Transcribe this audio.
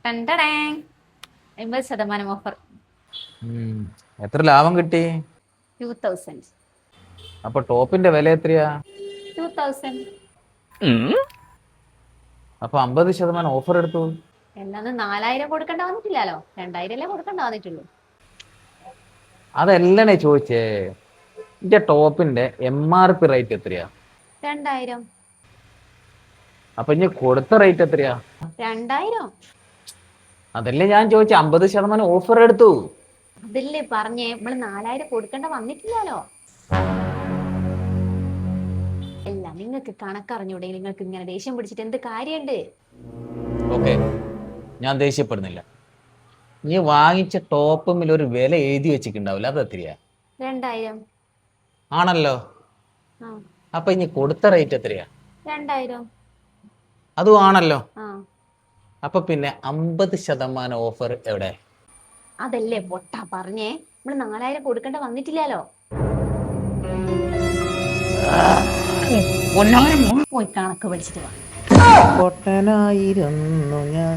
ടണ്ടടേങ്. 50% offer. എത്ര ലാഭം കിട്ടി? 2000. അപ്പൊ ടോപ്പിന്റെ വില എത്രയാ? 2000. അപ്പൊ 50% ഓഫർ എടുത്തു. എന്നാന്ന് 4000 കൊടുക്കണ്ട വന്നിട്ടില്ലല്ലോ, 2000 അല്ലേ കൊടുക്കണ്ട വന്നിട്ടുള്ളൂ. അതല്ലേ ചോദിച്ചേ, എന്റെ ടോപ്പിന്റെ MRP റേറ്റ് എത്രയാ? 2000. അപ്പൊ ഇനി കൊടുത്ത റേറ്റ് എത്രയാ? 2000. അതല്ലേ ഞാൻ ചോദിച്ചേ, 50% ഓഫർ എടുത്തു. അതല്ലേ പറഞ്ഞേ, നമ്മള് 4000 കൊടുക്കണ്ട വന്നിട്ടില്ലല്ലോ. അല്ല, നിങ്ങൾക്ക് കണക്കറിഞ്ഞൂടെ? നിങ്ങൾക്ക് ഇങ്ങനെ ദേഷ്യം പിടിച്ചിട്ട് എന്ത് കാര്യമുണ്ട്? ഓക്കെ, ഞാൻ ദേഷ്യപ്പെടുന്നില്ല. നീ വാങ്ങിച്ച ടോപ്പുമിൽ ഒരു വില എഴുതി വെച്ചിട്ടുണ്ടാവില്ല, അത് എത്രയാ? 2000. ആണല്ലോ. ആ, അപ്പൊ ഇനി കൊടുത്ത റേറ്റ് എത്രയാ? 2000. അതും ആണല്ലോ. ആ, അപ്പൊ പിന്നെ 50% ഓഫർ എവിടെ? അതല്ലേ പൊട്ടാ പറഞ്ഞേ, നമ്മള് 4000 കൊടുക്കണ്ട വന്നിട്ടില്ലല്ലോ. പോയി കണക്ക് പഠിച്ചിട്ട് വാ. പൊട്ടനായിരുന്നു ഞാൻ.